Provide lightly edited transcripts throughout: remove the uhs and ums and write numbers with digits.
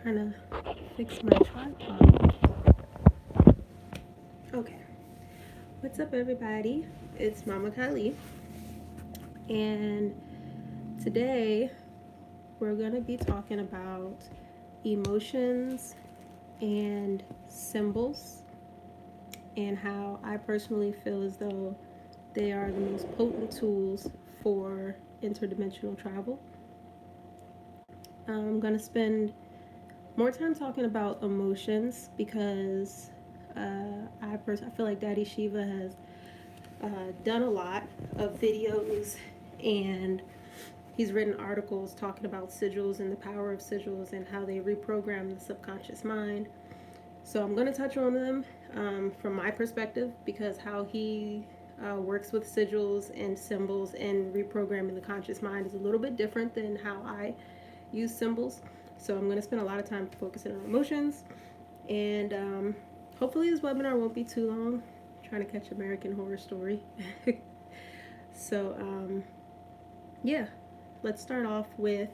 Trying to fix my tripod. Okay, what's up, everybody? It's Mama Kylie, and today we're gonna be talking about emotions and symbols, and how I personally feel as though they are the most potent tools for interdimensional travel. I'm gonna spend more time talking about emotions because I feel like Daddy Shiva has done a lot of videos, and he's written articles talking about sigils and the power of sigils and how they reprogram the subconscious mind. So I'm going to touch on them from my perspective, because how he works with sigils and symbols and reprogramming the conscious mind is a little bit different than how I use symbols. So I'm going to spend a lot of time focusing on emotions, and hopefully this webinar won't be too long. I'm trying to catch American Horror Story. So yeah, let's start off with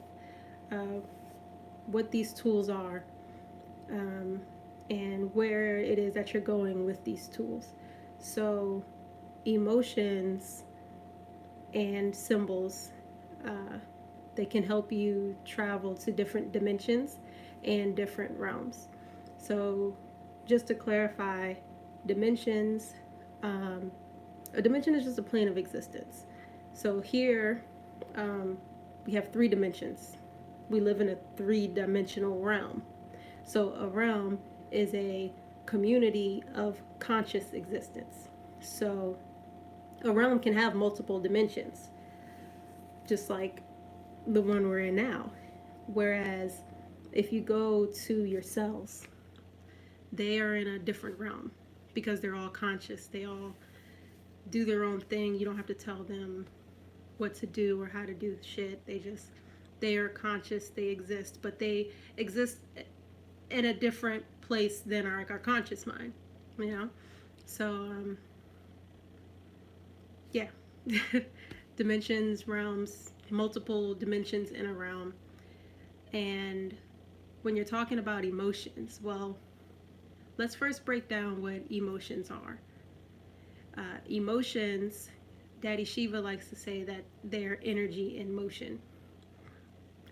uh, what these tools are, um, and where it is that you're going with these tools. So emotions and symbols, uh, they can help you travel to different dimensions and different realms. So just to clarify, dimensions, um, a dimension is just a plane of existence. So here, um, we have three dimensions. We live in a three-dimensional realm. So a realm is a community of conscious existence. So a realm can have multiple dimensions, just like the one we're in now. Whereas if you go to your cells, they are in a different realm because they're all conscious. They all do their own thing. You don't have to tell them what to do or how to do shit. They are conscious, they exist, but they exist in a different place than our conscious mind, you know? So, yeah. Dimensions, realms, multiple dimensions in a realm. And when you're talking about emotions, well, let's first break down what emotions are. Emotions, Daddy Shiva likes to say that they're energy in motion.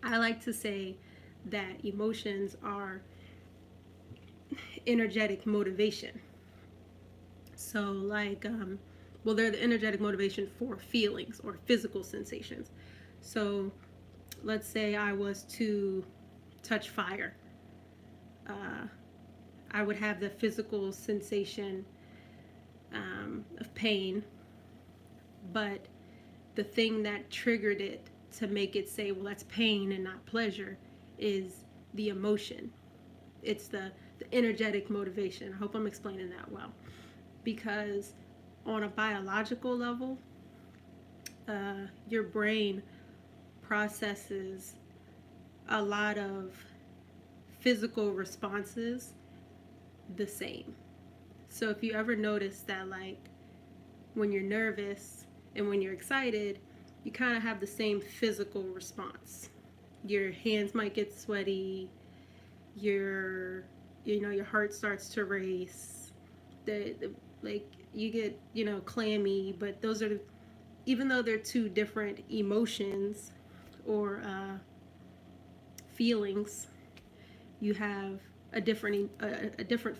I like to say that emotions are energetic motivation. So, like, well, they're the energetic motivation for feelings or physical sensations. So, let's say I was to touch fire. Uh, I would have the physical sensation of pain, but the thing that triggered it to make it say, well, that's pain and not pleasure, is the emotion. It's the energetic motivation. I hope I'm explaining that well. Because on a biological level, your brain processes a lot of physical responses the same. So if you ever notice that, like, when you're nervous and when you're excited, you kind of have the same physical response. Your hands might get sweaty, your heart starts to race, like you get clammy. But those are, even though they're two different emotions or feelings, you have a different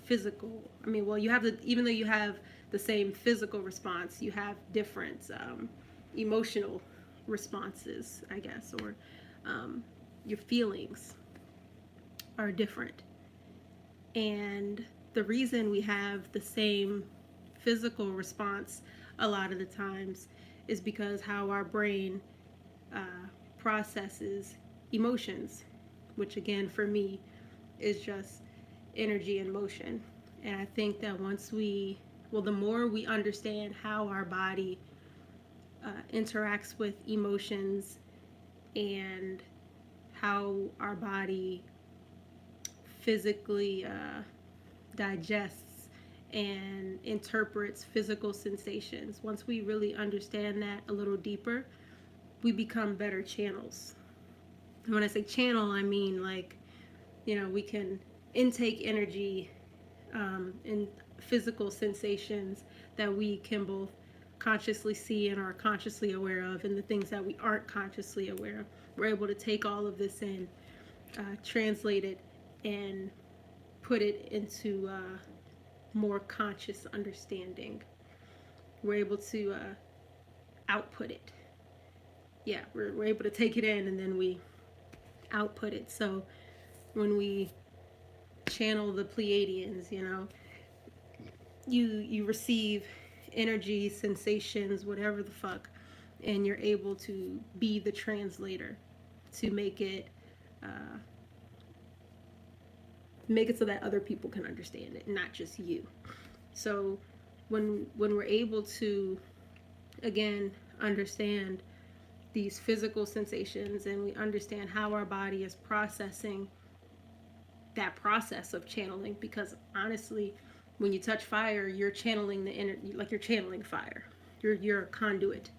physical. I mean, well, you have even though you have the same physical response, you have different emotional responses, I guess, or your feelings are different. And the reason we have the same physical response a lot of the times is because how our brain uh, processes emotions, which again for me is just energy and motion. And I think that the more we understand how our body interacts with emotions and how our body physically digests and interprets physical sensations, once we really understand that a little deeper, we become better channels. And when I say channel, I mean like We can intake energy and physical sensations that we can both consciously see and are consciously aware of, and the things that we aren't consciously aware of. We're able to take all of this in, translate it, and put it into more conscious understanding. We're able to output it. Yeah, we're able to take it in and then we output it. So when we channel the Pleiadians, you receive energy, sensations, whatever the fuck, and you're able to be the translator to make it so that other people can understand it, not just you. So when we're able to again understand these physical sensations and we understand how our body is processing that process of channeling, because honestly, when you touch fire, you're channeling the energy, like you're channeling fire. You're a conduit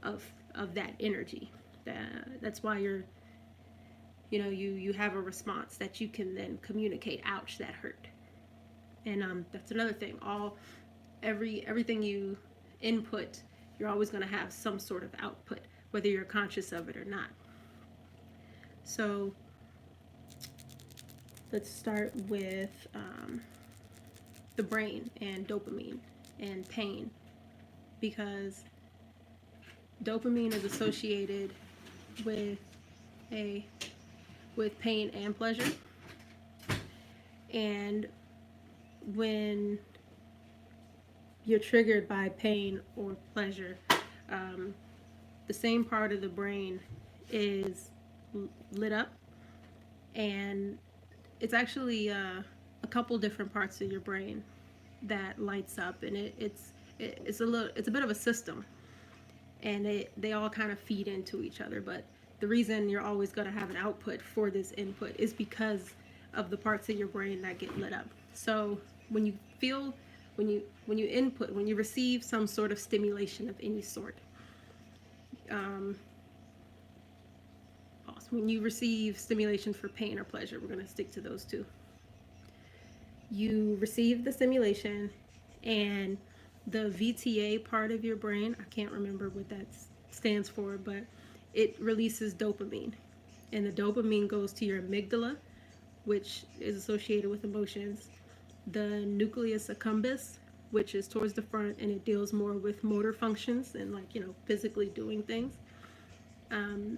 of that energy. That's why you have a response that you can then communicate. Ouch, that hurt. And that's another thing. Everything you input, you're always going to have some sort of output, whether you're conscious of it or not. So let's start with the brain and dopamine and pain, because dopamine is associated with pain and pleasure. And when you're triggered by pain or pleasure, the same part of the brain is lit up, and it's actually a couple different parts of your brain that lights up, and it's a bit of a system, and they all kind of feed into each other. But the reason you're always going to have an output for this input is because of the parts of your brain that get lit up. So when you input, when you receive some sort of stimulation of any sort, when you receive stimulation for pain or pleasure, we're going to stick to those two. You receive the stimulation, and the VTA part of your brain, I can't remember what that stands for, but it releases dopamine. And the dopamine goes to your amygdala, which is associated with emotions, the nucleus accumbens, which is towards the front, and it deals more with motor functions and physically doing things.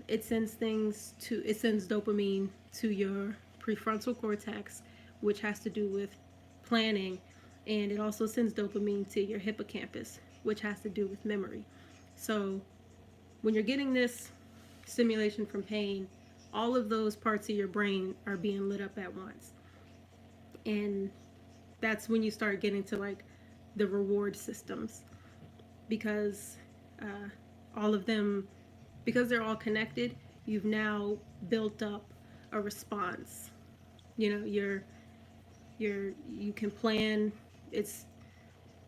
It sends dopamine to your prefrontal cortex, which has to do with planning, and it also sends dopamine to your hippocampus, which has to do with memory. So when you're getting this stimulation from pain, all of those parts of your brain are being lit up at once. And that's when you start getting to the reward systems, because all of them, because they're all connected, you've now built up a response. You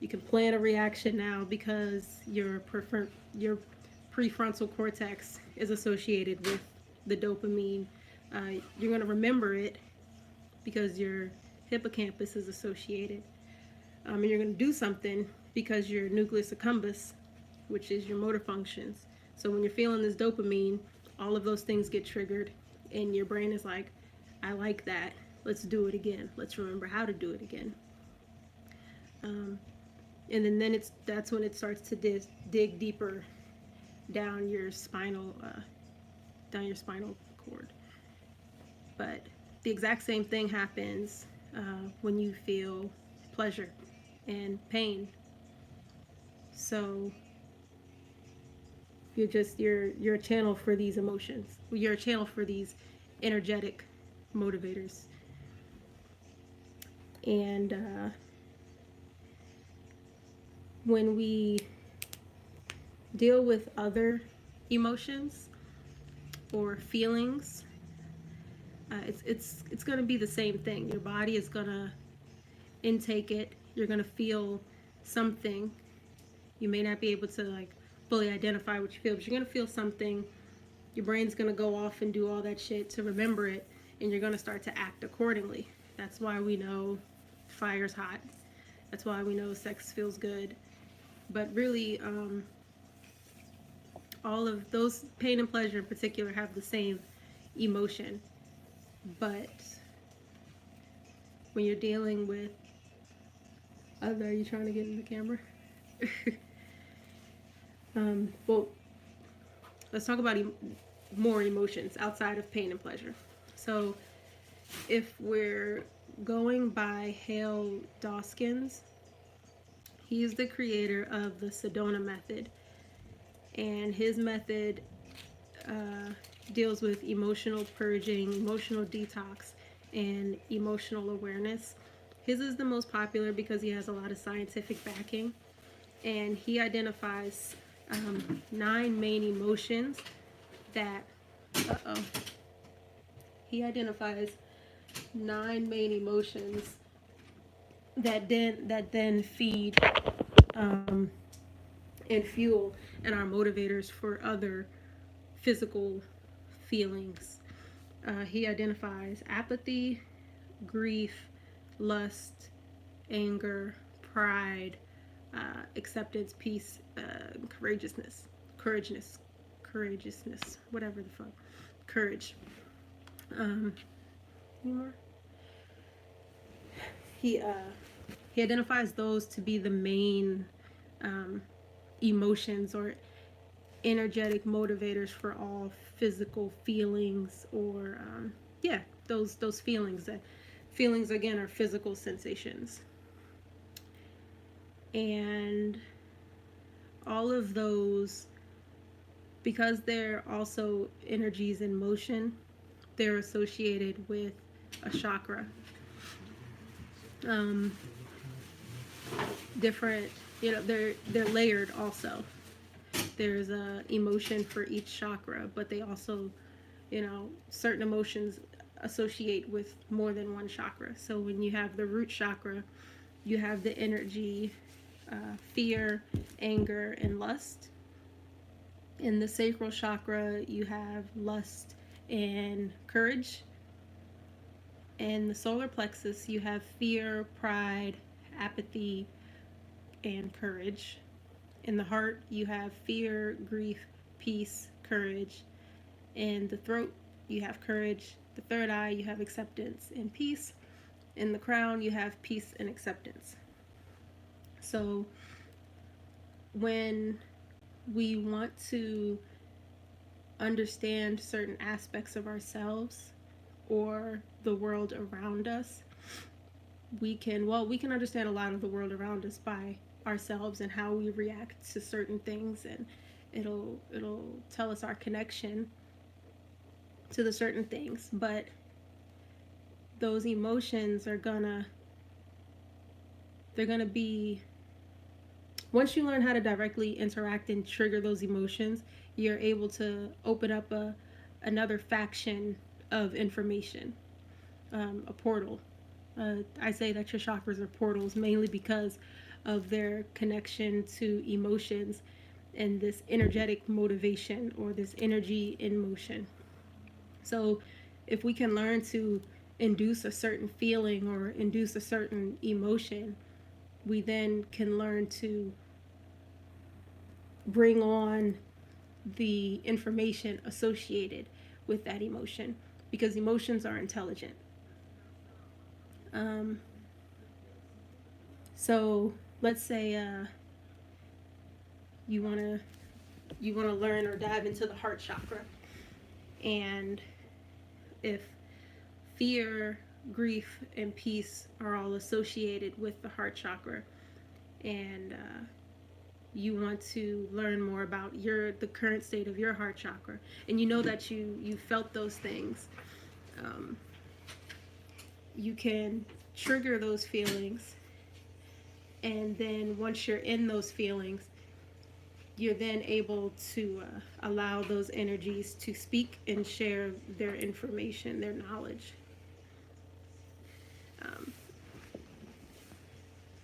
can plan a reaction now, because your prefrontal cortex is associated with the dopamine. You're going to remember it because your hippocampus is associated. And you're going to do something because your nucleus accumbens, which is your motor functions. So when you're feeling this dopamine, all of those things get triggered, and your brain is like, I like that. Let's do it again. Let's remember how to do it again. And then that's when it starts to dig deeper down your spinal cord. But the exact same thing happens when you feel pleasure and pain. So you're a channel for these emotions. You're a channel for these energetic motivators. And when we deal with other emotions or feelings, it's going to be the same thing. Your body is going to intake it. You're going to feel something. You may not be able to fully identify what you feel, but you're going to feel something. Your brain's going to go off and do all that shit to remember it, and you're going to start to act accordingly. That's why we know fire's hot. That's why we know sex feels good. But really, all of those, pain and pleasure in particular, have the same emotion. But when you're dealing with other, are you trying to get in the camera? Well, let's talk about more emotions outside of pain and pleasure. So if we're going by Hale Dawkins, he's the creator of the Sedona method, and his method deals with emotional purging, emotional detox, and emotional awareness. His is the most popular because he has a lot of scientific backing, and he identifies 9 main emotions that, he identifies 9 main emotions that then feed and fuel and are motivators for other physical feelings. He identifies apathy, grief, lust, anger, pride, acceptance, peace, courageousness, whatever the fuck, courage. Any more? He identifies those to be the main emotions or energetic motivators for all physical feelings, or those feelings. That feelings, again, are physical sensations, and all of those, because they're also energies in motion, they're associated with a chakra. Different, they're layered also. There's a emotion for each chakra, but they also, certain emotions associate with more than one chakra. So when you have the root chakra, you have the energy, fear, anger, and lust. In the sacral chakra, you have lust and courage. In the solar plexus, you have fear, pride, apathy, and courage. In the heart, you have fear, grief, peace, courage. In the throat, you have courage. The third eye, you have acceptance and peace. In the crown, you have peace and acceptance. So when we want to understand certain aspects of ourselves or the world around us, we can understand a lot of the world around us by ourselves and how we react to certain things, and it'll tell us our connection to the certain things. But those emotions are gonna be, once you learn how to directly interact and trigger those emotions, you're able to open up another faction of information, a portal. I say that your chakras are portals mainly because of their connection to emotions and this energetic motivation, or this energy in motion. So if we can learn to induce a certain feeling or induce a certain emotion, we then can learn to bring on the information associated with that emotion, because emotions are intelligent. So let's say you want to learn or dive into the heart chakra, and if fear, grief, and peace are all associated with the heart chakra, and you want to learn more about the current state of your heart chakra, and you know that you felt those things, you can trigger those feelings, and then once you're in those feelings, you're then able to allow those energies to speak and share their information, their knowledge.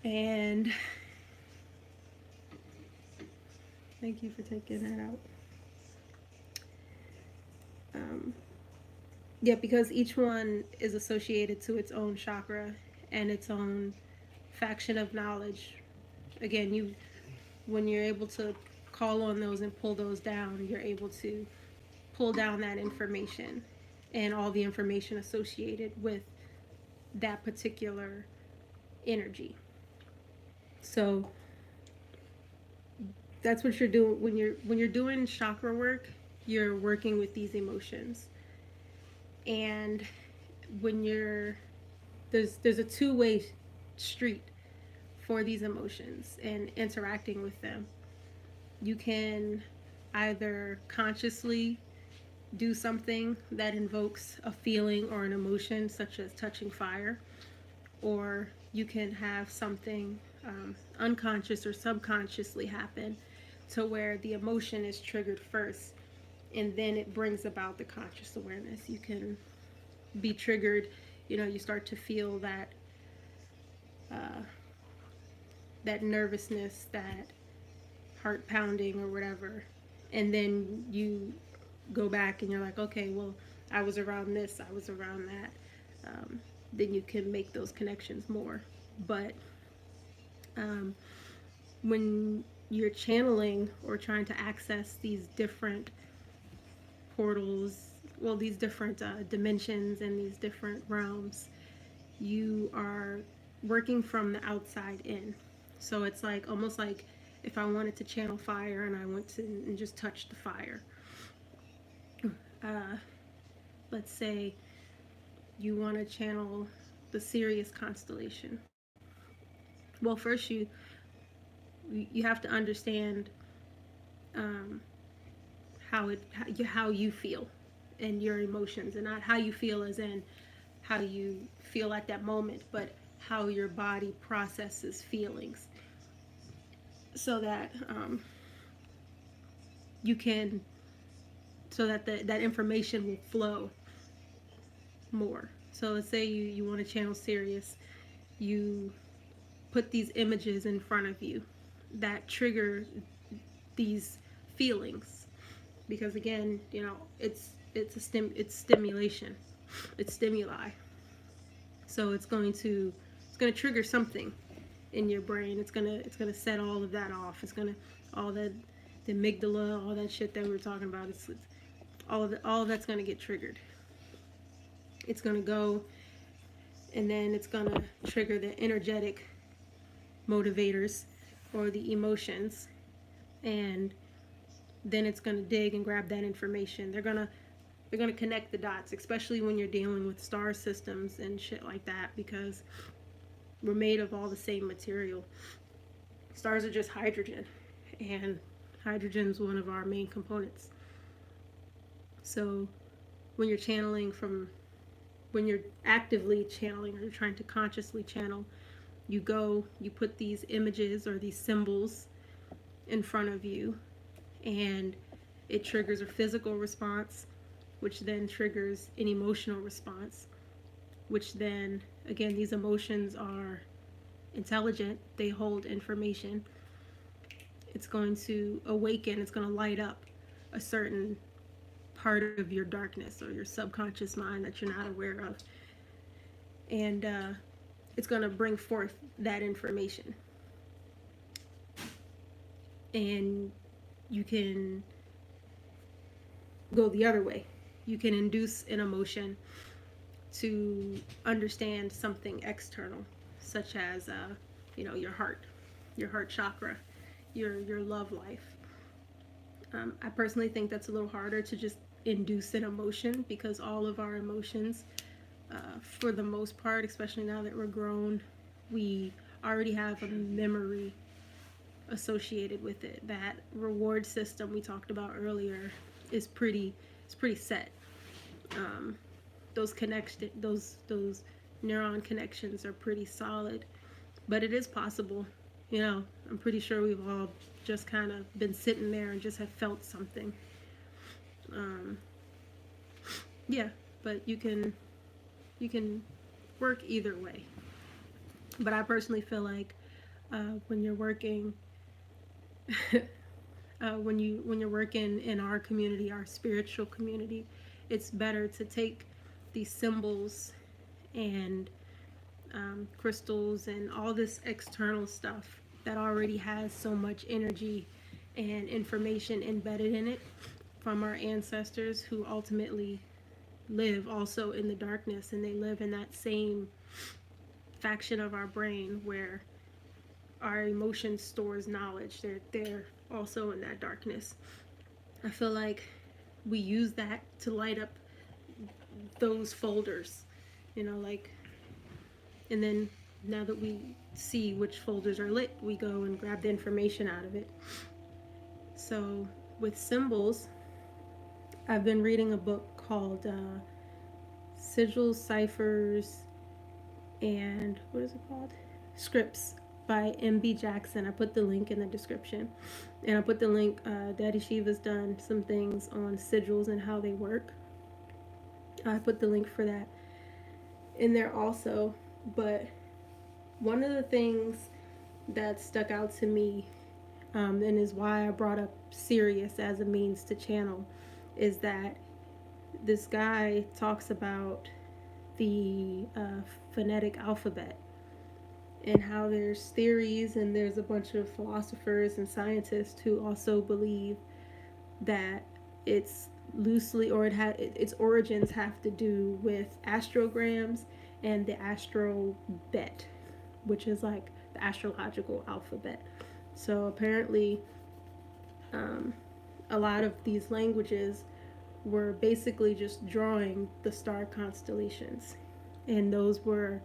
And thank you for taking that out. Yeah, because each one is associated to its own chakra and its own faction of knowledge. Again, you when you're able to call on those and pull those down, you're able to pull down that information and all the information associated with that particular energy. So that's what you're doing when you're doing chakra work. You're working with these emotions, and when you're there's a two-way street for these emotions and interacting with them. You can either consciously do something that invokes a feeling or an emotion, such as touching fire, or you can have something unconscious or subconsciously happen to where the emotion is triggered first and then it brings about the conscious awareness. You can be triggered, you start to feel uh, that nervousness, that heart pounding or whatever, and then you go back and you're like, okay, well, I was around this, I was around that. Then you can make those connections more. But um, when you're channeling or trying to access these different portals, well, these different dimensions and these different realms, you are working from the outside in. So it's like almost like if I wanted to channel fire and I went to and just touched the fire. Uh, let's say you want to channel the Sirius constellation. Well, first you have to understand um, how you feel and your emotions, and not how you feel as in how you feel at that moment, but how your body processes feelings, so that you can so that that information will flow more. So let's say you want to channel Sirius, you put these images in front of you that trigger these feelings, because again, it's stimulation, it's stimuli. So it's going to trigger something in your brain. It's going to set all of that off. It's going to all that the amygdala, all that shit that we were talking about. It's all of that's going to get triggered. It's going to go, and then it's going to trigger the energetic motivators or the emotions, and then it's going to dig and grab that information. They're going to connect the dots, especially when you're dealing with star systems and shit like that, because we're made of all the same material. Stars are just hydrogen, and hydrogen is one of our main components. So when you're when you're actively channeling or you're trying to consciously channel, you put these images or these symbols in front of you, and it triggers a physical response, which then triggers an emotional response, which then, again, these emotions are intelligent, they hold information. It's going to awaken, it's going to light up a certain part of your darkness or your subconscious mind that you're not aware of. And it's going to bring forth that information. And you can go the other way. You can induce an emotion to understand something external, such as your heart chakra, your love life. I personally think that's a little harder to just induce an emotion, because all of our emotions, for the most part, especially now that we're grown, we already have a memory associated with it. That reward system we talked about earlier is pretty set. Those neuron connections are pretty solid, but it is possible. I'm pretty sure we've all just kind of been sitting there and just have felt something. Yeah, but you can work either way. But I personally feel like when you're working, when you're working in our community, our spiritual community, it's better to take these symbols and crystals and all this external stuff that already has so much energy and information embedded in it from our ancestors who ultimately live also in the darkness, and they live in that same faction of our brain where our emotion stores knowledge. They're also in that darkness. I feel like we use that to light up those folders, like, and then now that we see which folders are lit, we go and grab the information out of it. So with symbols, I've been reading a book called Sigils, Ciphers, and what is it called? Scripts by M.B. Jackson. I put the link in the description. And I put the link, Daddy Shiva's done some things on sigils and how they work. I put the link for that in there also. But one of the things that stuck out to me, and is why I brought up Sirius as a means to channel, is that this guy talks about the phonetic alphabet and how there's theories, and there's a bunch of philosophers and scientists who also believe that it's loosely, or its origins have to do with astrograms and the astrobet, which is like the astrological alphabet. So apparently, a lot of these languages were basically just drawing the star constellations, and those were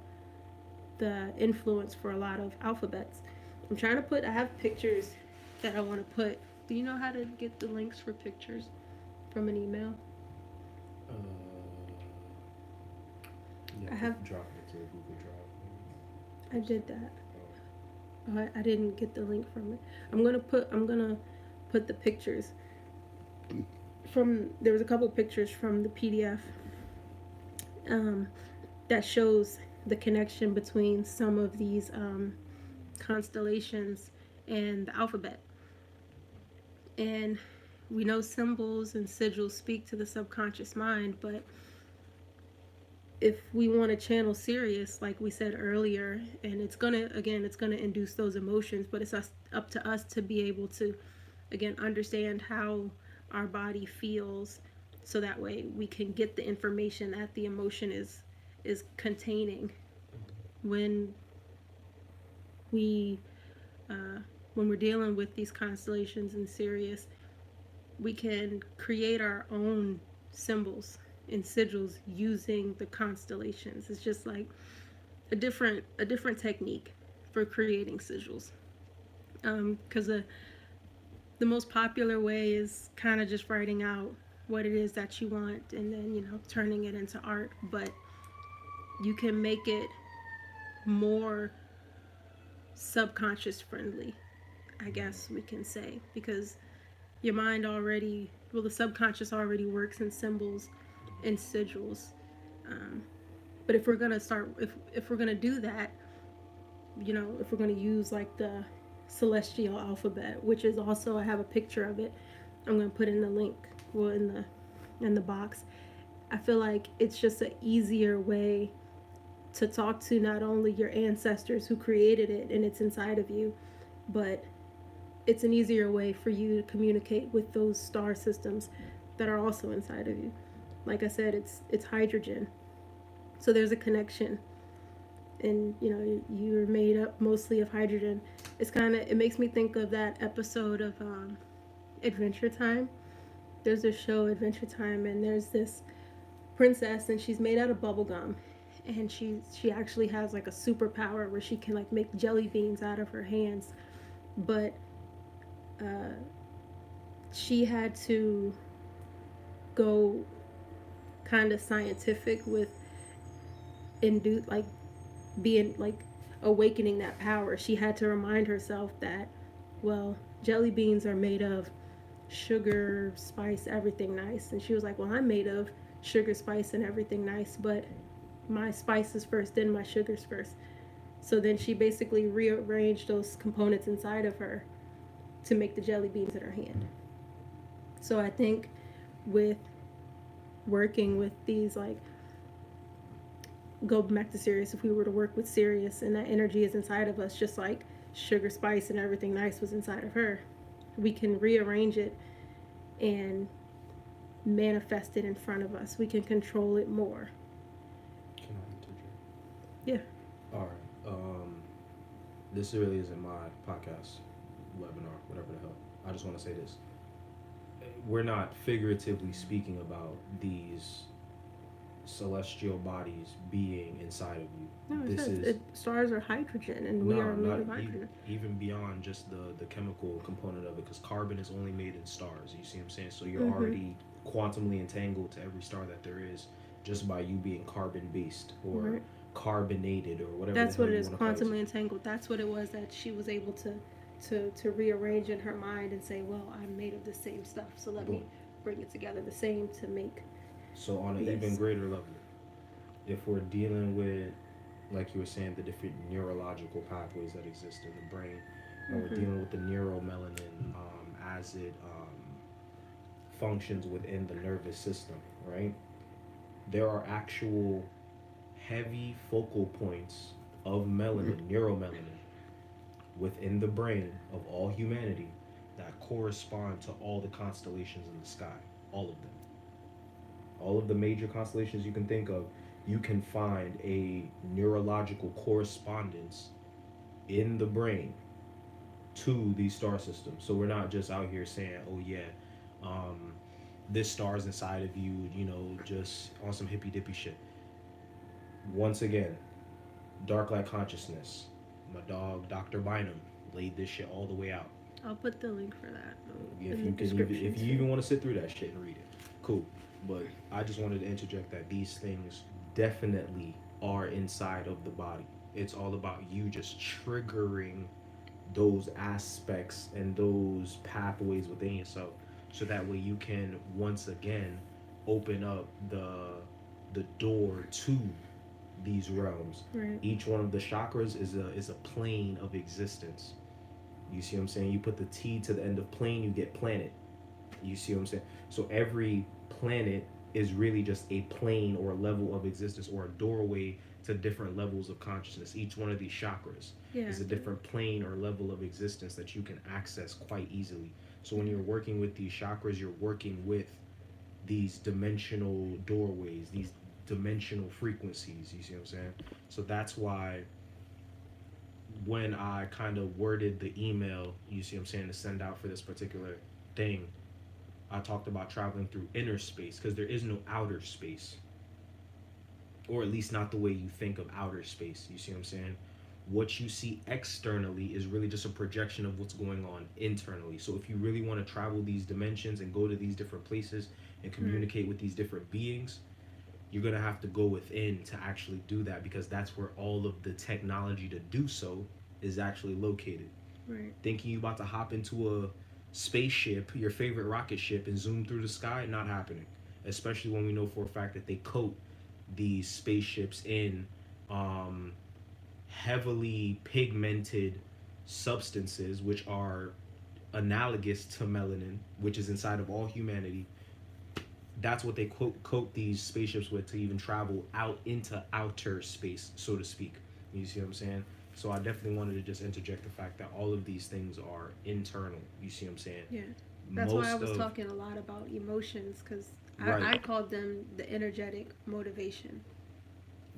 the influence for a lot of alphabets. I have pictures that I want to put. Do you know how to get the links for pictures from an email? Yeah, I have drop it to Google Drive. I did that. Oh, I didn't get the link from it. I'm gonna put the pictures from. There was a couple pictures from the PDF that shows the connection between some of these constellations and the alphabet. And we know symbols and sigils speak to the subconscious mind, but if we want to channel Sirius, like we said earlier, and it's gonna induce those emotions, but it's up to us to be able to, again, understand how our body feels, so that way we can get the information that the emotion is containing. When we when we're dealing with these constellations in Sirius, we can create our own symbols and sigils using the constellations. It's just like a different technique for creating sigils. Because the most popular way is kind of just writing out what it is that you want, and then turning it into art. But you can make it more subconscious friendly, I guess we can say, because your mind already, the subconscious already works in symbols and sigils. But if we're gonna if we're gonna do that, if we're gonna use like the celestial alphabet, which is also, I have a picture of it. I'm gonna put in the link, in the box. I feel like it's just an easier way to talk to not only your ancestors who created it and it's inside of you, but it's an easier way for you to communicate with those star systems that are also inside of you. Like I said, it's hydrogen, so there's a connection, and you're made up mostly of hydrogen. It makes me think of that episode of Adventure Time. There's a show, Adventure Time, and there's this princess, and she's made out of bubble gum, and she actually has like a superpower where she can like make jelly beans out of her hands. But she had to go kind of scientific with being like awakening that power. She had to remind herself that, well, jelly beans are made of sugar, spice, everything nice. And she was like, well, I'm made of sugar, spice, and everything nice, but my spices first, then my sugars first. So then she basically rearranged those components inside of her to make the jelly beans in her hand. So I think with working with these like go back to Sirius, if we were to work with Sirius and that energy is inside of us, just like Sugar Spice and everything nice was inside of her, we can rearrange it and manifest it in front of us. We can control it more. Can I interject? Yeah. All right. This really isn't my podcast, webinar, whatever the hell. I just want to say this. We're not figuratively speaking about these celestial bodies being inside of you. No, This is stars are hydrogen, and we no, are made not of hydrogen. even beyond just the chemical component of it, because carbon is only made in stars. You see what I'm saying? So you're Mhm. already quantumly entangled to every star that there is just by you being carbon based or Right. carbonated or whatever. That's the what hell it you is, want to place quantumly it. entangled. That's what it was that she was able to rearrange in her mind and say, well, I'm made of the same stuff, so let me Boom. bring it together the same to make So on an this. even greater level, if we're dealing with, like you were saying, the different neurological pathways that exist in the brain, and we're Mhm. dealing with the neuromelanin as it functions within the nervous system, right? There are actual heavy focal points of melanin, neuromelanin, within the brain of all humanity that correspond to all the constellations in the sky. All of them. All of the major constellations you can think of, you can find a neurological correspondence in the brain to these star systems. So we're not just out here saying, oh yeah, um, this star's inside of you, you know, just on some hippy dippy shit. Once again, dark light consciousness. My dog, Dr. Bynum, laid this shit all the way out. I'll put the link for that If in the you can, description. if you even want to sit through that shit and read it, cool. But I just wanted to interject that these things definitely are inside of the body. It's all about you just triggering those aspects and those pathways within yourself, so that way you can once again open up the door to these realms. Right. Each one of the chakras is a plane of existence. You see what I'm saying? You put the T to the end of plane, you get planet. You see what I'm saying? So every planet is really just a plane or a level of existence or a doorway to different levels of consciousness. Each one of these chakras Yeah. is a different plane or level of existence that you can access quite easily. So when you're working with these chakras, you're working with these dimensional doorways, these dimensional frequencies. You see what I'm saying? So that's why when I kind of worded the email, you see what I'm saying, to send out for this particular thing, I talked about traveling through inner space because there is no outer space. Or at least not the way you think of outer space. You see what I'm saying? What you see externally is really just a projection of what's going on internally. So if you really want to travel these dimensions and go to these different places and communicate with these different beings, you're going to have to go within to actually do that, because that's where all of the technology to do so is actually located. Right. Thinking you about to hop into a spaceship, your favorite rocket ship, and zoom through the sky, not happening. Especially when we know for a fact that they coat these spaceships in heavily pigmented substances, which are analogous to melanin, which is inside of all humanity. That's what they coat these spaceships with to even travel out into outer space, so to speak. You see what I'm saying? So I definitely wanted to just interject the fact that all of these things are internal. You see what I'm saying? Yeah. That's why I was talking a lot about emotions, because I called them the energetic motivation.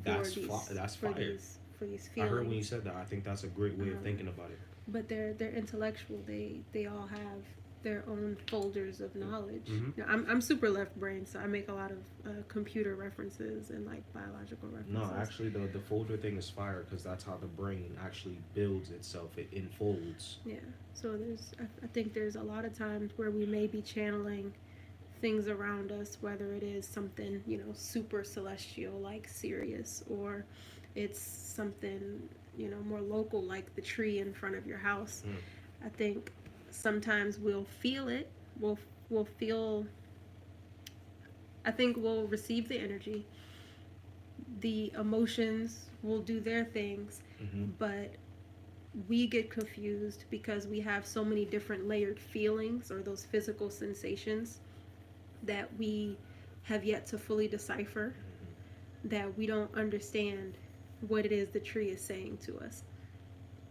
That's for these, that's for fire. For these I feelings. heard when you said that. I think that's a great way of thinking about it. But they're intellectual. They all have their own folders of knowledge. Mm-hmm. Now, I'm super left brain, so I make a lot of computer references and like biological references. No, actually, the folder thing is fire because that's how the brain actually builds itself. It enfolds. Yeah. So I think there's a lot of times where we may be channeling things around us, whether it is something, super celestial like Sirius, or it's something, more local like the tree in front of your house. I think sometimes we'll feel it. We'll feel. I think we'll receive the energy. The emotions will do their things, but we get confused because we have so many different layered feelings or those physical sensations that we have yet to fully decipher. that we don't understand what it is the tree is saying to us.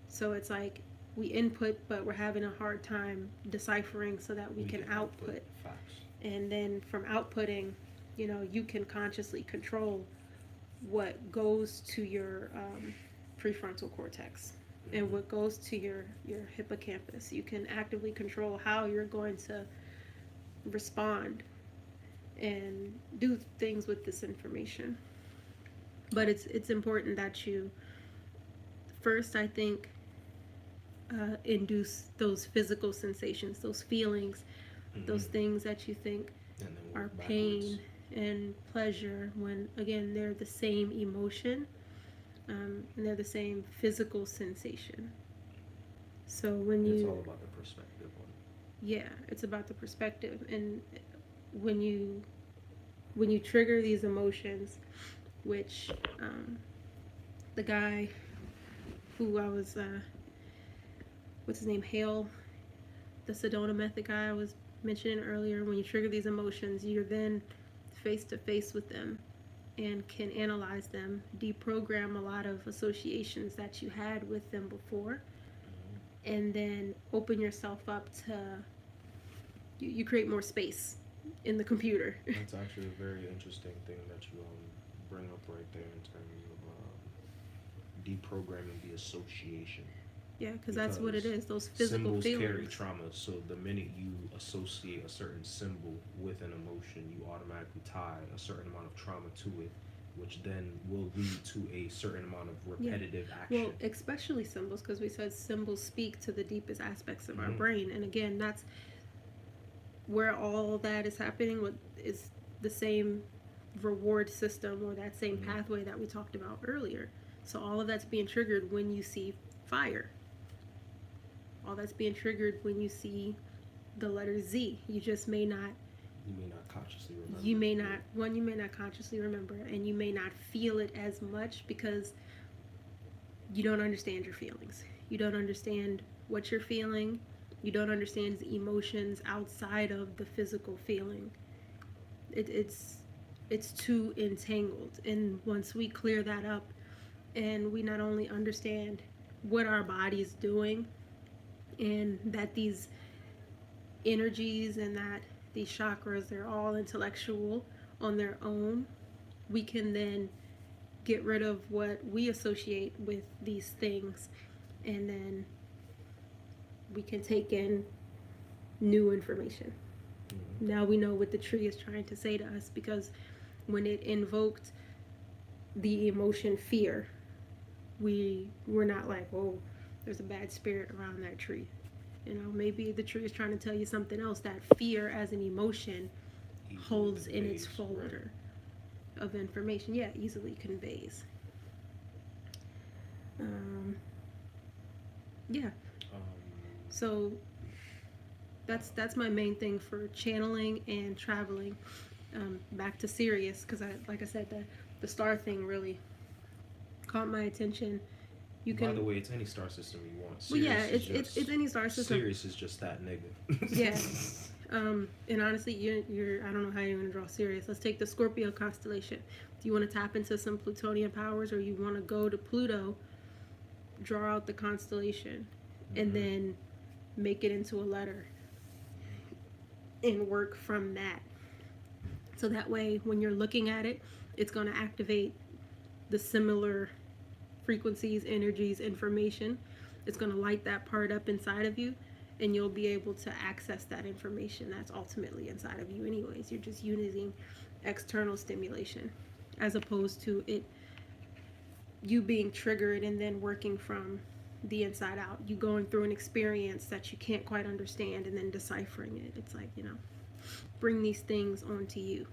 So it's like we input, but we're having a hard time deciphering so that we can output. Facts. And then from outputting, you can consciously control what goes to your prefrontal cortex and what goes to your hippocampus. You can actively control how you're going to respond and do things with this information. But it's important that you first, I think, induce those physical sensations, those feelings, those things that you think are pain and pleasure, when again they're the same emotion, and they're the same physical sensation. So it's all about the perspective on it. Yeah, it's about the perspective. And when you trigger these emotions, which the guy who I was what's his name, Hale, the Sedona method guy I was mentioning earlier, when you trigger these emotions, you're then face to face with them and can analyze them, deprogram a lot of associations that you had with them before, and then open yourself up to, you create more space in the computer. That's actually a very interesting thing that you bring up right there in terms of deprogramming the association. Yeah, because that's what it is. Those physical symbols feelings carry trauma. So the minute you associate a certain symbol with an emotion, you automatically tie a certain amount of trauma to it, which then will lead to a certain amount of repetitive action. Well, especially symbols, because we said symbols speak to the deepest aspects of our brain. And again, that's where all that is happening with, is the same reward system, or that same pathway that we talked about earlier. So all of that's being triggered when you see fire. All that's being triggered when you see the letter Z. You just may not. You may not consciously remember. You may not consciously remember, and you may not feel it as much because you don't understand your feelings. You don't understand what you're feeling. You don't understand the emotions outside of the physical feeling. It's too entangled. And once we clear that up, and we not only understand what our body's doing, and that these energies and that these chakras, they're all intellectual on their own, we can then get rid of what we associate with these things, and then we can take in new information. Now we know what the tree is trying to say to us, because when it invoked the emotion fear, we were not like, oh, there's a bad spirit around that tree. Maybe the tree is trying to tell you something else. That fear as an emotion holds in its folder of information. Yeah, easily conveys. Yeah. So that's my main thing for channeling and traveling. Back to Sirius, because like I said, the star thing really caught my attention. By the way, it's any star system you want. Sirius it's any star system. Sirius is just that nigga. Yeah. And honestly, you're I don't know how you're gonna draw Sirius. Let's take the Scorpio constellation. Do you want to tap into some Plutonian powers, or you want to go to Pluto, draw out the constellation, and then make it into a letter and work from that? So that way, when you're looking at it, it's going to activate the similar frequencies, energies, information. It's going to light that part up inside of you, and you'll be able to access that information that's ultimately inside of you anyways. You're just using external stimulation, as opposed to you being triggered and then working from the inside out. You going through an experience that you can't quite understand and then deciphering it. It's like, bring these things onto you.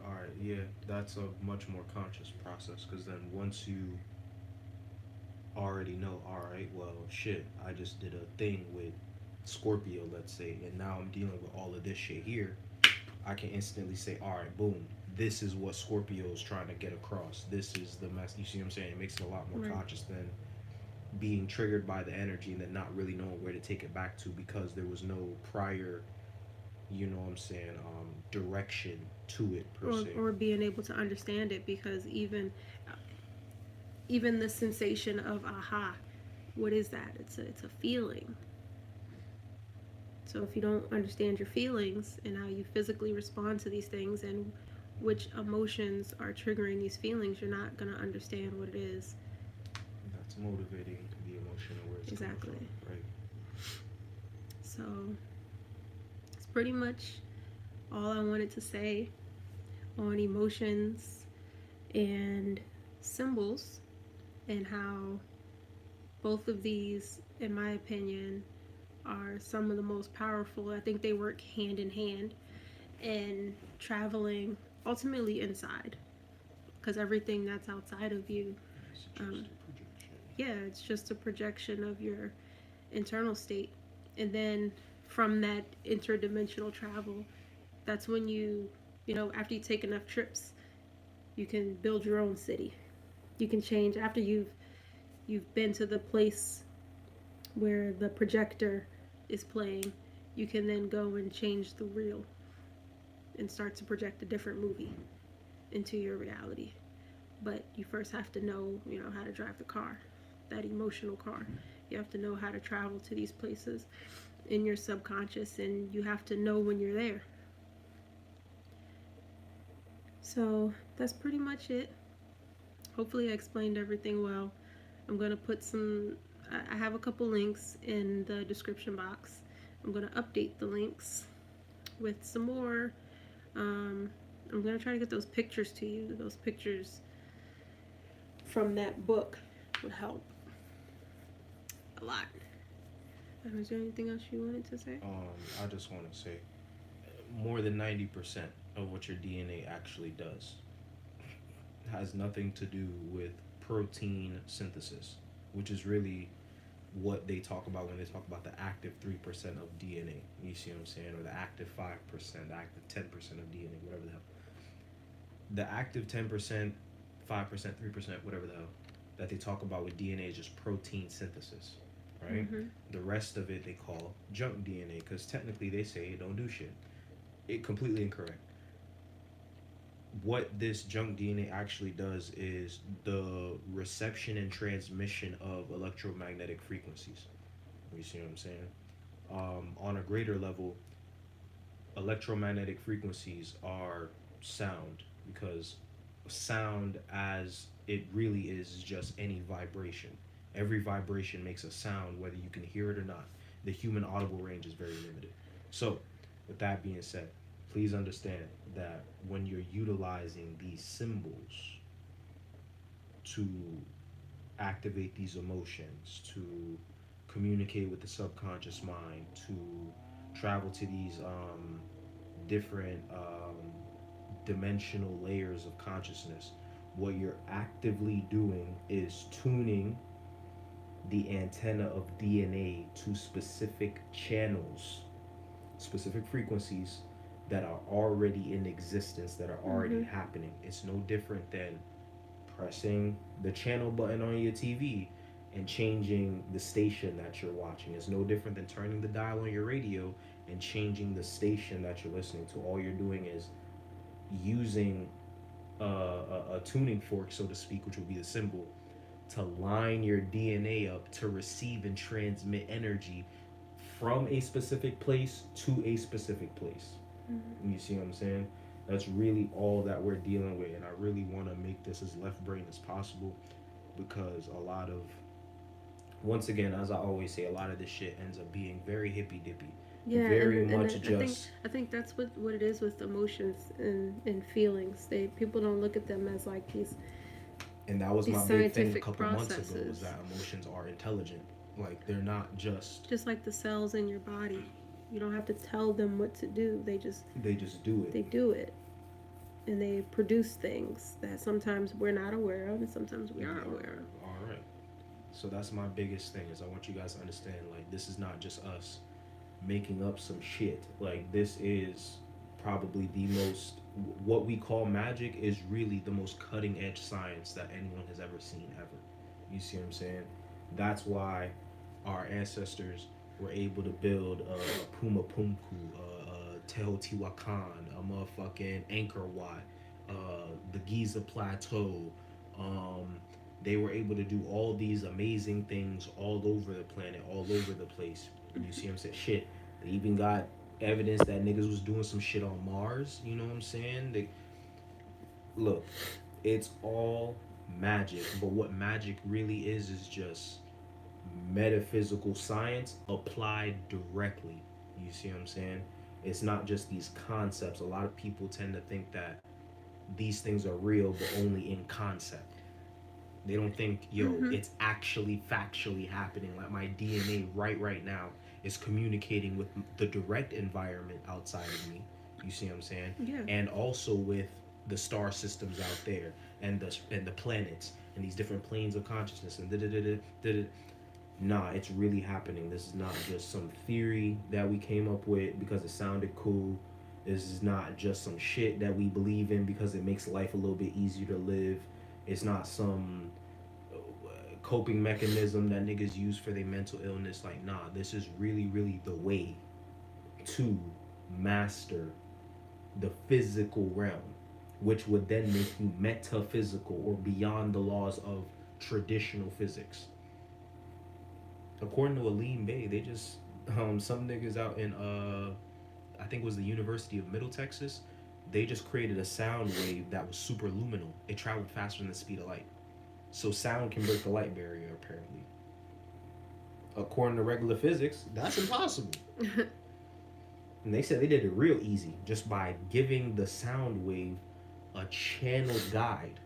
Alright, yeah, that's a much more conscious process, because then once you already know, alright, well, shit, I just did a thing with Scorpio, let's say, and now I'm dealing with all of this shit here, I can instantly say, alright, boom, this is what Scorpio is trying to get across. This is the mess. You see what I'm saying? It makes it a lot more conscious than being triggered by the energy and then not really knowing where to take it back to, because there was no prior, you know what I'm saying, direction to it per se. or being able to understand it, because even the sensation of aha, what is that? It's a feeling. So if you don't understand your feelings and how you physically respond to these things and which emotions are triggering these feelings, you're not going to understand what it is. That's motivating the emotion and where it's Exactly. coming from, right? So it's pretty much all I wanted to say on emotions and symbols, and how both of these, in my opinion, are some of the most powerful. I think they work hand in hand in traveling ultimately inside, because everything that's outside of you, It's just um, a projection. yeah, it's just a projection of your internal state. And then from that interdimensional travel, that's when after you take enough trips, you can build your own city. You can change after you've been to the place where the projector is playing. You can then go and change the reel and start to project a different movie into your reality. But you first have to know, how to drive the car, that emotional car. You have to know how to travel to these places in your subconscious, and you have to know when you're there. So that's pretty much it. Hopefully, I explained everything well. I'm going to put I have a couple links in the description box. I'm going to update the links with some more. Um, I'm going to try to get those pictures to you. Those pictures from that book would help a lot. Is there anything else you wanted to say? I just want to say more than 90% of what your DNA actually does has nothing to do with protein synthesis, which is really what they talk about when they talk about the active 3% of DNA. You see what I'm saying? Or the active 5%, the active 10% of DNA, whatever the hell. The active 10%, 5%, 3%, whatever the hell, that they talk about with DNA is just protein synthesis, right? Mm-hmm. The rest of it they call junk DNA because technically they say it don't do shit. It completely incorrect. What this junk DNA actually does is the reception and transmission of electromagnetic frequencies. You see what I'm saying? On a greater level, electromagnetic frequencies are sound because sound, as it really is just any vibration. Every vibration makes a sound whether you can hear it or not. The human audible range is very limited. So, with that being said, please understand that when you're utilizing these symbols to activate these emotions, to communicate with the subconscious mind, to travel to these different dimensional layers of consciousness, what you're actively doing is tuning the antenna of DNA to specific channels, specific frequencies that are already in existence, that are already Mm-hmm. happening. It's no different than pressing the channel button on your TV and changing the station that you're watching. It's no different than turning the dial on your radio and changing the station that you're listening to. All you're doing is using a tuning fork, so to speak, which would be the symbol, to line your DNA up to receive and transmit energy from a specific place to a specific place. Mm-hmm. You see what I'm saying? That's really all that we're dealing with, and I really want to make this as left brain as possible because a lot of, once again, as I always say, a lot of this shit ends up being very hippy dippy, Yeah, very and much just. I think that's what it is with emotions and feelings. People don't look at them as like And that was these my big thing a scientific couple months ago was processes. that emotions are intelligent. Like they're not just. Just like the cells in your body, you don't have to tell them what to do. They just do They it. do it, and they produce things that sometimes we're not aware of, and sometimes we are aware of. All right. So that's my biggest thing is I want you guys to understand like this is not just us making up some shit. Like this is probably the most, what we call magic is really the most cutting edge science that anyone has ever seen ever. You see what I'm saying? That's why our ancestors were able to build a Puma Punku, Teotihuacan, a motherfucking Angkor Wat, the Giza Plateau. Um, they were able to do all these amazing things all over the planet, all over the place. You see what I'm saying? Shit. They even got evidence that niggas was doing some shit on Mars. You know what I'm saying? They look. It's all magic, but what magic really is just metaphysical science applied directly. You see what I'm saying? It's not just these concepts. A lot of people tend to think that these things are real, but only in concept. They don't think, yo, Mm-hmm. it's actually factually happening. Like my DNA right now is communicating with the direct environment outside of me. You see what I'm saying? Yeah. And also with the star systems out there and the planets and these different planes of consciousness and da da da da da. Nah, it's really happening. This is not just some theory that we came up with because it sounded cool. This is not just some shit that we believe in because it makes life a little bit easier to live. It's not some coping mechanism that niggas use for their mental illness. Like, nah, this is really, really the way to master the physical realm, which would then make you metaphysical or beyond the laws of traditional physics. According to Aline Bay, they just some niggas out in I think it was the University of Middle Texas. They just created a sound wave that was super luminal. It traveled faster than the speed of light. So sound can break the light barrier apparently. According to regular physics, that's impossible. And they said they did it real easy just by giving the sound wave a channeled guide.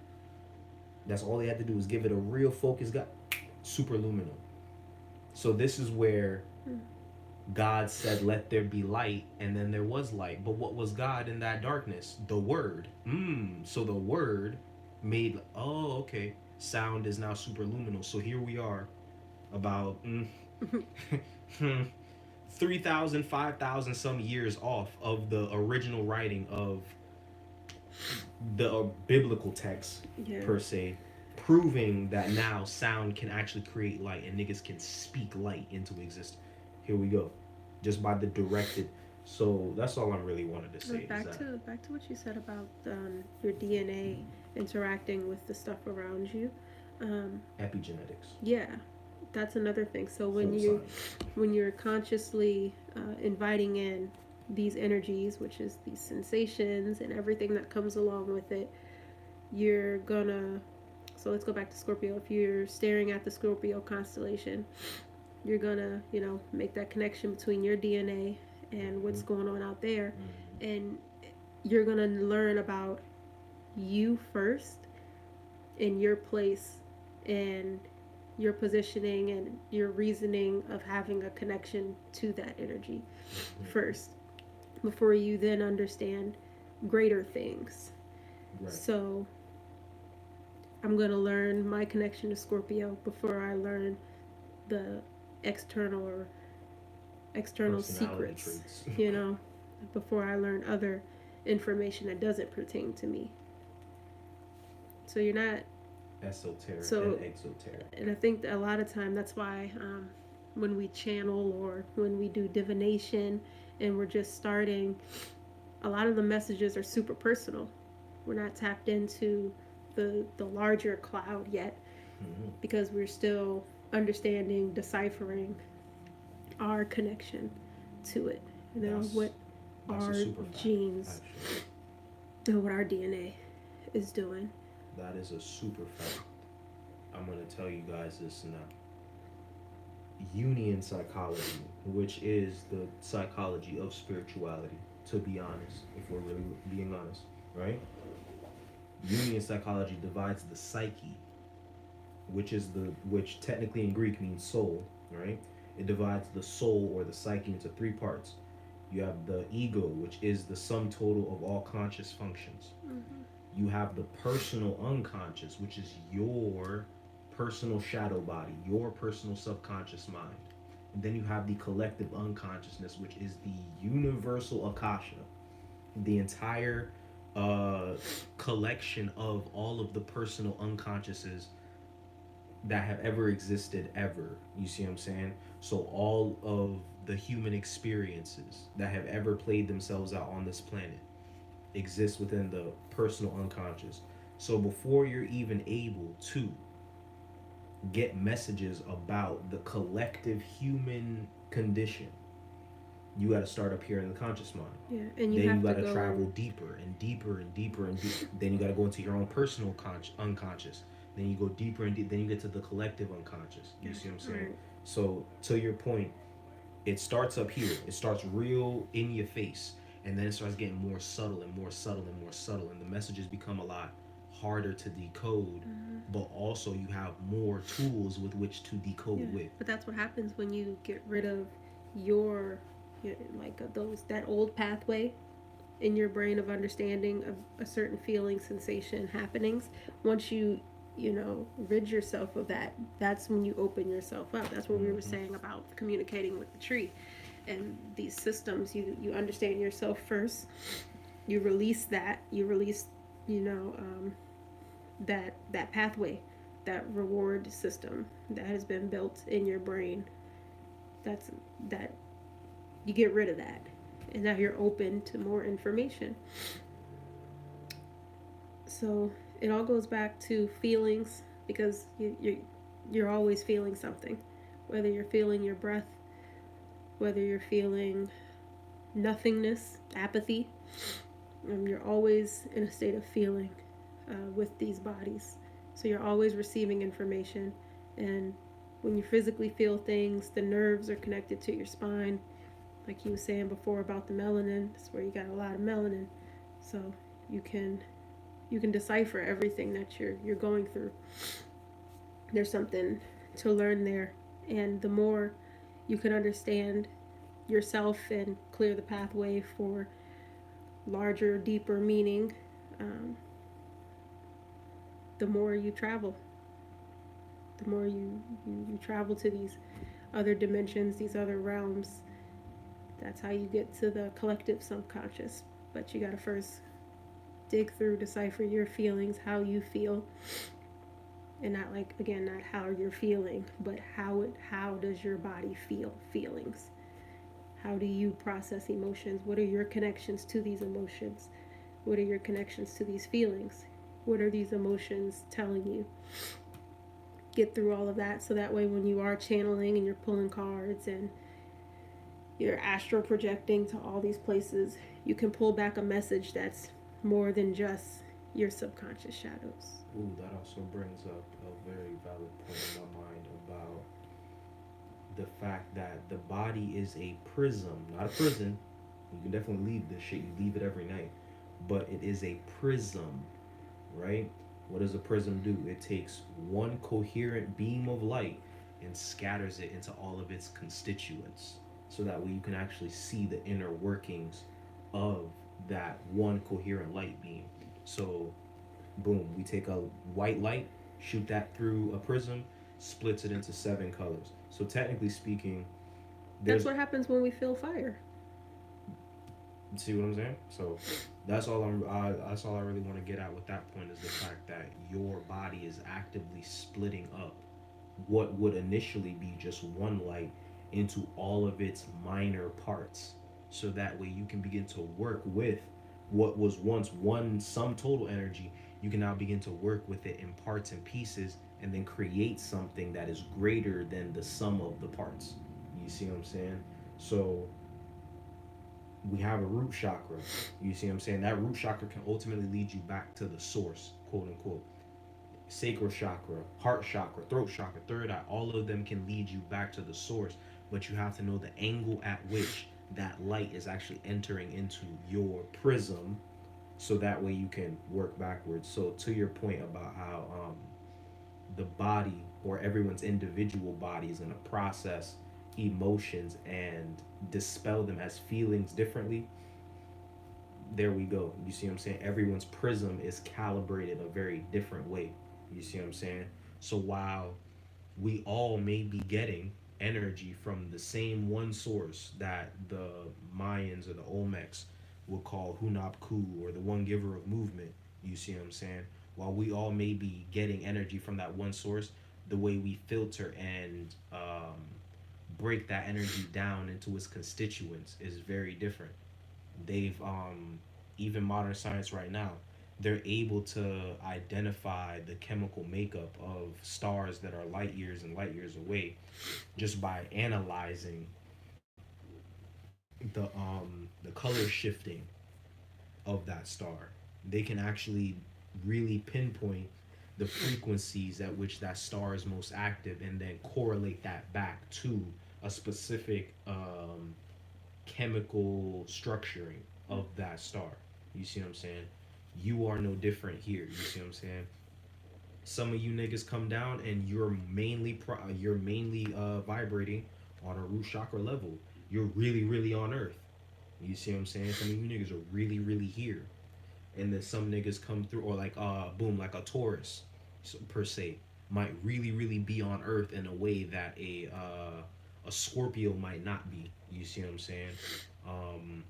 That's all they had to do was give it a real focused guide. Super luminal. So this is where God said, "Let there be light," and then there was light. But what was God in that darkness? The Word. So the Word made. Oh, okay. Sound is now superluminal. So here we are, about 3,000, 5,000 some years off of the original writing of the biblical text, Yeah. per se, proving that now sound can actually create light and niggas can speak light into existence. Here we go, just by the directed. So that's all I really wanted to say. Back to what you said about your DNA interacting with the stuff around you. Epigenetics. Yeah, that's another thing. So Full science. when you're consciously inviting in these energies, which is these sensations and everything that comes along with it, you're gonna. So let's go back to Scorpio. If you're staring at the Scorpio constellation, you're gonna, make that connection between your DNA and what's going on out there, and you're gonna learn about you first and your place and your positioning and your reasoning of having a connection to that energy first before you then understand greater things. Right. So I'm going to learn my connection to Scorpio before I learn the external Personality secrets, traits. before I learn other information that doesn't pertain to me. So you're not Esoteric So- and exoteric. and I think that a lot of time that's why when we channel or when we do divination and we're just starting, a lot of the messages are super personal. We're not tapped into the larger cloud yet because we're still understanding, deciphering our connection to it. What That's our a super fact, genes actually. and what our DNA is doing. That is a super fact. I'm going to tell you guys this now. Jungian psychology, which is the psychology of spirituality, to be honest, if we're really being honest, right? Jungian psychology divides the psyche, which technically in Greek means soul, right? It divides the soul or the psyche into three parts. You have the ego, which is the sum total of all conscious functions. You have the personal unconscious, which is your personal shadow body, your personal subconscious mind. And then you have the collective unconsciousness, which is the universal akasha, the entire collection of all of the personal unconsciouses that have ever existed ever. You see what I'm saying? So all of the human experiences that have ever played themselves out on this planet exist within the personal unconscious. So before you're even able to get messages about the collective human condition, you got to start up here in the conscious mind. Yeah, and you Then you have to got to go. travel deeper and deeper and deeper and deeper. Then you got to go into your own personal unconscious. Then you go deeper and deep. Then you get to the collective unconscious. You Yeah, see what I'm saying? right. So to your point, it starts up here. It starts real in your face, and then it starts getting more subtle and more subtle and more subtle, and the messages become a lot harder to decode. Mm-hmm. But also, you have more tools with which to Yeah, decode with. but that's what happens when you get rid of your, like those that old pathway in your brain of understanding of a certain feeling, sensation, happenings. Once you rid yourself of that, that's when you open yourself up. That's what we were Mm-hmm. saying about communicating with the tree and these systems. You understand yourself first. You release that. You release, you know, that pathway, that reward system that has been built in your brain. That's that you get rid of that, and now you're open to more information. So it all goes back to feelings because you're always feeling something, whether you're feeling your breath, whether you're feeling nothingness, apathy. You're always in a state of feeling with these bodies. So you're always receiving information, and when you physically feel things, the nerves are connected to your spine. Like you were saying before about the melanin, that's where you got a lot of melanin. So you can you can decipher everything that you're going through. There's something to learn there, and the more you can understand yourself and clear the pathway for larger, deeper meaning, um, the more you travel, the more you travel to these other dimensions, these other realms. That's how you get to the collective subconscious. But you got to first dig through, decipher your feelings, how you feel, and not like again, not how you're feeling, but how does your body feel feelings? How do you process emotions? What are your connections to these emotions? What are your connections to these feelings? What are these emotions telling you? Get through all of that so that way when you are channeling and you're pulling cards and you're astral projecting to all these places, you can pull back a message that's more than just your subconscious shadows. Ooh, that also brings up a very valid point in my mind about the fact that the body is a prism, not a prison. You can definitely leave this shit. You leave it every night, but it is a prism, right? What does a prism do? It takes one coherent beam of light and scatters it into all of its constituents, so that way you can actually see the inner workings of that one coherent light beam. So boom, we take a white light, shoot that through a prism, splits it into seven colors. So technically speaking, That's there's, what happens when we feel fire. see what I'm saying? So that's all I really want to get at with that point is the fact that your body is actively splitting up what would initially be just one light into all of its minor parts, so that way you can begin to work with what was once one sum total energy. You can now begin to work with it in parts and pieces, and then create something that is greater than the sum of the parts. You see what I'm saying? So we have a root chakra. You see what I'm saying? That root chakra can ultimately lead you back to the source, quote unquote. Sacral chakra, heart chakra, throat chakra, third eye, all of them can lead you back to the source, but you have to know the angle at which that light is actually entering into your prism, so that way you can work backwards. So to your point about how the body or everyone's individual body is going to process emotions and dispel them as feelings differently, there we go. You see what I'm saying? Everyone's prism is calibrated a very different way. You see what I'm saying? So while we all may be getting energy from the same one source that the Mayans or the Olmecs would call Hunapku, or the one giver of movement, you see what I'm saying? While we all may be getting energy from that one source, the way we filter and break that energy down into its constituents is very different. They've even modern science right now, they're able to identify the chemical makeup of stars that are light years away just by analyzing the color shifting of that star. They can actually really pinpoint the frequencies at which that star is most active and then correlate that back to a specific chemical structuring of that star. You see what I'm saying? You are no different here. You see what I'm saying? Some of you niggas come down and you're mainly vibrating on a root chakra level. You're really really on earth. You see what I'm saying? Some of you niggas are really really here. And then some niggas come through, or like boom, like a Taurus, so, per se, might really really be on earth in a way that a Scorpio might not be. You see what I'm saying? um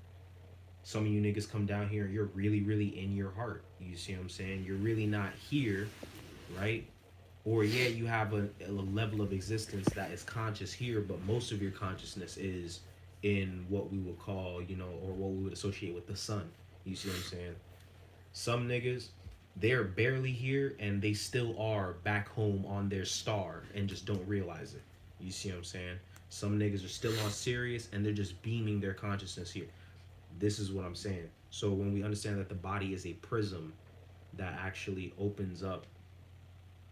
some of you niggas come down here, you're really really in your heart. You see what I'm saying? You're really not here, right? Or yeah, you have a level of existence that is conscious here, but most of your consciousness is in what we would call, or what we would associate with the sun. You see what I'm saying? Some niggas, they're barely here and they still are back home on their star and just don't realize it. You see what I'm saying? Some niggas are still on Sirius and they're just beaming their consciousness here. This is what I'm saying. So when we understand that the body is a prism that actually opens up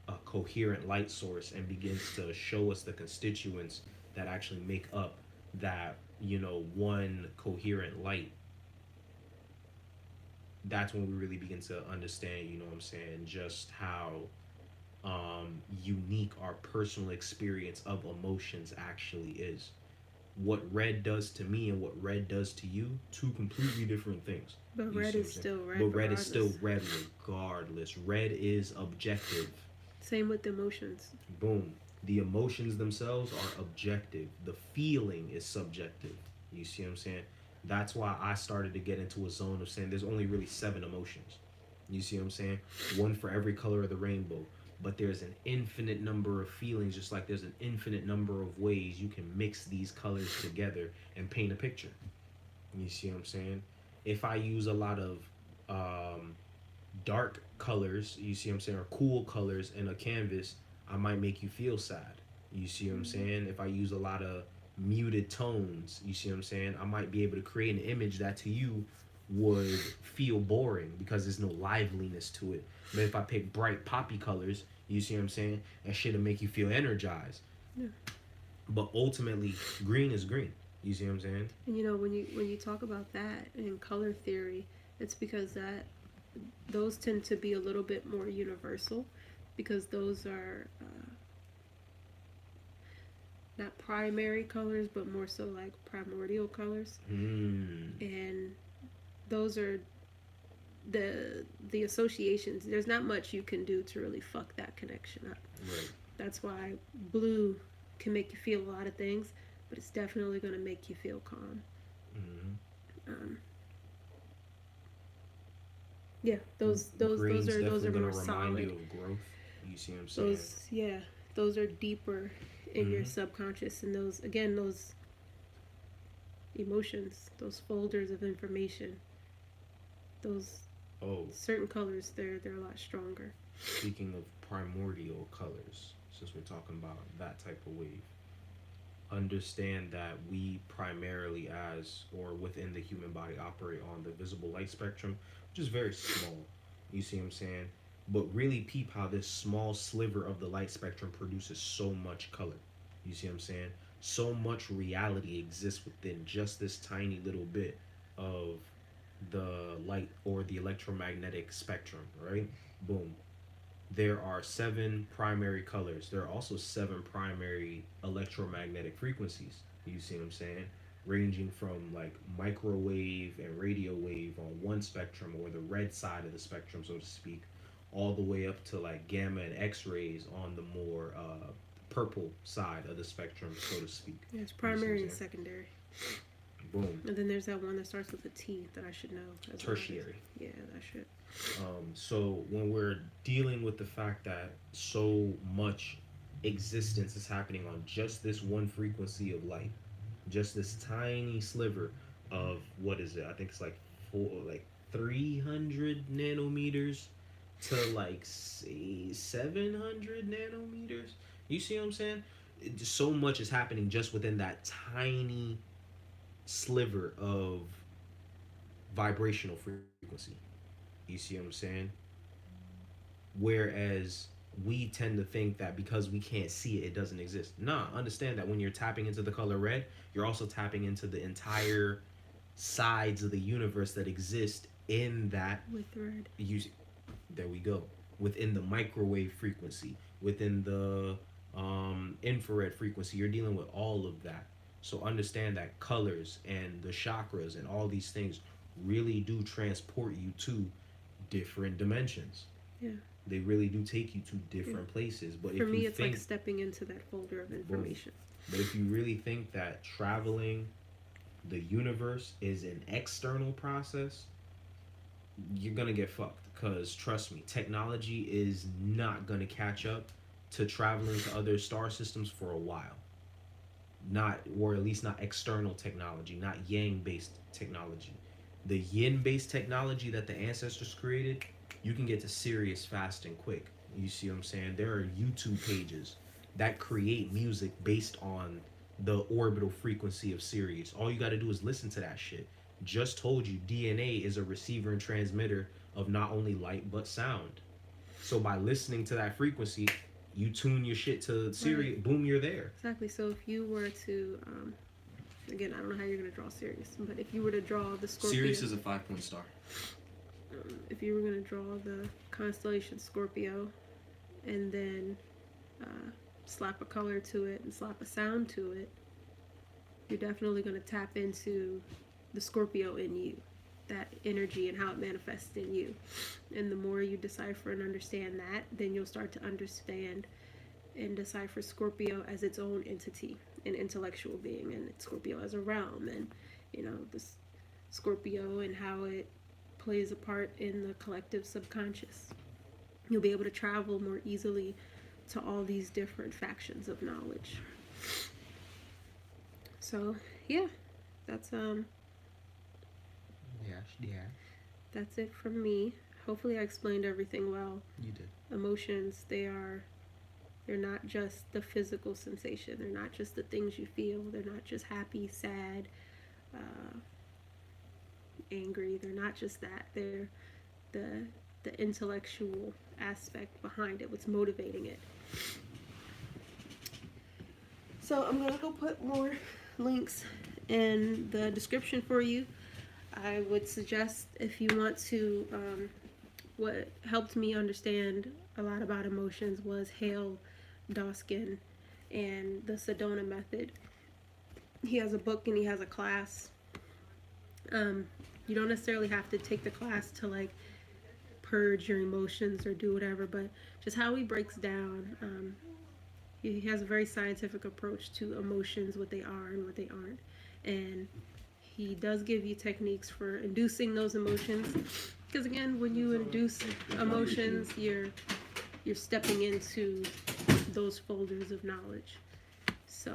a coherent light source and begins to show us the constituents that actually make up that, one coherent light, that's when we really begin to understand, you know what I'm saying, just how unique our personal experience of emotions actually is. What red does to me and what red does to you, two completely different things. But You red see what is I'm saying? still red. But red is still Regardless. red regardless. Red is objective. Same with emotions. Boom. The emotions themselves are objective. The feeling is subjective. You see what I'm saying? That's why I started to get into a zone of saying there's only really seven emotions. You see what I'm saying? One for every color of the rainbow. But there's an infinite number of feelings, just like there's an infinite number of ways you can mix these colors together and paint a picture. You see what I'm saying? If I use a lot of um, dark colors, you see what I'm saying, or cool colors in a canvas, I might make you feel sad. You see what I'm saying? If I use a lot of muted tones, you see what I'm saying, I might be able to create an image that to you would feel boring because there's no liveliness to it. But if I pick bright poppy colors, you see what I'm saying, that shit'll make you feel energized. Yeah. But ultimately, green is green. You see what I'm saying? And when you talk about that in color theory, it's because that those tend to be a little bit more universal, because those are not primary colors, but more so like primordial colors, and those are the associations. There's not much you can do to really fuck that connection up. Right. That's why blue can make you feel a lot of things, but it's definitely going to make you feel calm. Um, yeah, Green's those are definitely more gonna remind solid. you of growth. You see what I'm saying? Those are deeper in your subconscious, and those emotions, those folders of information, those Oh, certain colors, they're a lot stronger. speaking of primordial colors, since we're talking about that type of wave, understand that we primarily, as or within the human body, operate on the visible light spectrum, which is very small. You see what I'm saying? But really peep how this small sliver of the light spectrum produces so much color. You see what I'm saying? So much reality exists within just this tiny little bit of the light or the electromagnetic spectrum, right? Boom. There are seven primary colors. There are also seven primary electromagnetic frequencies. You see what I'm saying? Ranging from like microwave and radio wave on one spectrum, or the red side of the spectrum, so to speak, all the way up to like gamma and X rays on the more purple side of the spectrum, so to speak. Yeah, it's You see what I'm primary and saying? secondary. Boom. And then there's that one that starts with a T that I should know. Tertiary. Yeah, that shit. So when we're dealing with the fact that so much existence is happening on just this one frequency of light, just this tiny sliver of what is it? I think it's like 300 nanometers to like say 700 nanometers. You see what I'm saying? So much is happening just within that tiny sliver of vibrational frequency. You see what I'm saying? Whereas we tend to think that because we can't see it, it doesn't exist. Nah, understand that when you're tapping into the color red, you're also tapping into the entire sides of the universe that exist in that. With red. There we go. Within the microwave frequency, within the infrared frequency, you're dealing with all of that. So understand that colors and the chakras and all these things really do transport you to different dimensions. Yeah. They really do take you to different places. But for if me, you it's think, like stepping into that folder of information. but if you really think that traveling the universe is an external process, you're gonna get fucked. Because trust me, technology is not gonna catch up to traveling to other star systems for a while. Not, or at least not external technology, not yang based technology. The yin based technology that the ancestors created, you can get to Sirius fast and quick. You see what I'm saying? There are YouTube pages that create music based on the orbital frequency of Sirius. All you got to do is listen to that shit. Just told you DNA is a receiver and transmitter of not only light but sound. So by listening to that frequency, you tune your shit to Sirius, right. Boom, you're there. Exactly. So if you were to, again, I don't know how you're going to draw Sirius, but if you were to draw the Scorpio. Sirius is a 5-point star. If you were going to draw the constellation Scorpio and then slap a color to it and slap a sound to it, you're definitely going to tap into the Scorpio in you, that energy and how it manifests in you. And the more you decipher and understand that, then you'll start to understand and decipher Scorpio as its own entity, an intellectual being, and Scorpio as a realm, and this Scorpio and how it plays a part in the collective subconscious. You'll be able to travel more easily to all these different factions of knowledge. So yeah, that's that's it from me. Hopefully I explained everything well. You did. Emotions, they're not just the physical sensation. They're not just the things you feel. They're not just happy, sad, angry. They're not just that. They're the intellectual aspect behind it, what's motivating it. So I'm gonna go put more links in the description for you. I would suggest, if you want to, what helped me understand a lot about emotions was Hale Doskin and the Sedona method. He has a book and he has a class. You don't necessarily have to take the class to like purge your emotions or do whatever, but just how he breaks down. He has a very scientific approach to emotions, what they are and what they aren't. And he does give you techniques for inducing those emotions. Because again, when you induce emotions, you're stepping into those folders of knowledge. So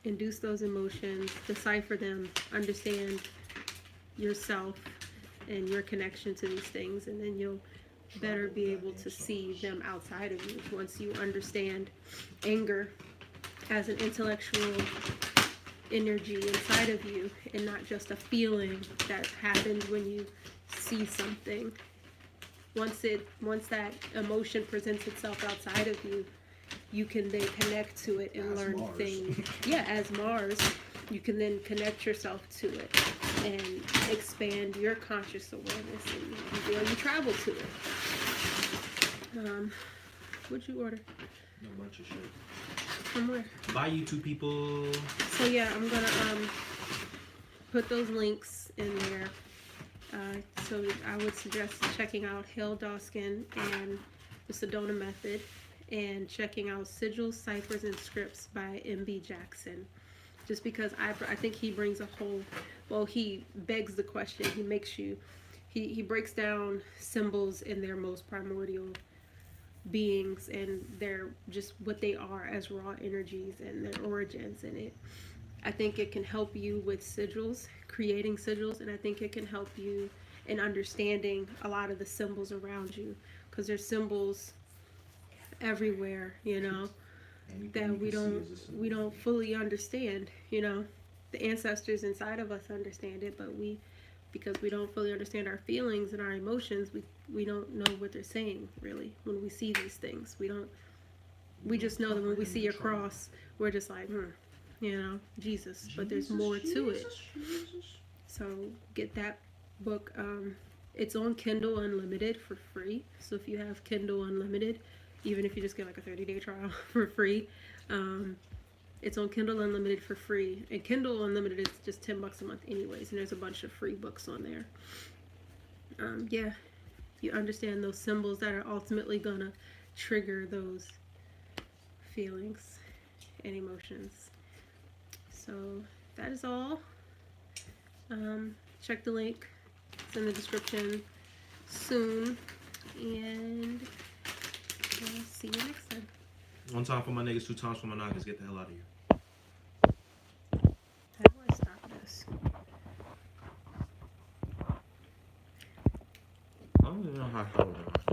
induce those emotions, decipher them, understand yourself and your connection to these things, and then you'll better be able to see them outside of you once you understand anger as an intellectual energy inside of you and not just a feeling that happens when you see something. Once that emotion presents itself outside of you, you can then connect to it and learn things. Yeah, as Mars, you can then connect yourself to it and expand your conscious awareness, and you travel to it. What'd you order? No bunch of shit. From where? Bye, you two people. So yeah, I'm gonna put those links in there. So I would suggest checking out Hale Doskin and the Sedona method, and checking out Sigils, Ciphers, and Scripts by M.B. Jackson. Just because I think he brings a whole, well, he begs the question. He makes you, he breaks down symbols in their most primordial beings, and they're just what they are as raw energies and their origins. And I think it can help you with sigils, creating sigils, and I think it can help you in understanding a lot of the symbols around you, because there's symbols everywhere, Anything that you we can see don't is a symbol. we don't fully understand. The ancestors inside of us understand it, but because we don't fully understand our feelings and our emotions, we don't know what they're saying really when we see these things. We just know that when we see a cross, we're just like, Jesus. But there's more to it. So get that book. It's on Kindle Unlimited for free. So if you have Kindle Unlimited, even if you just get like a 30-day trial for free, it's on Kindle Unlimited for free. And Kindle Unlimited is just $10 a month anyways, and there's a bunch of free books on there. Yeah, you understand those symbols that are ultimately gonna trigger those feelings and emotions. So that is all. Check the link. It's in the description soon. And I'll see you next time. One time for my niggas, two times for my knockers. Get the hell out of here. How do I stop this? I don't even know how.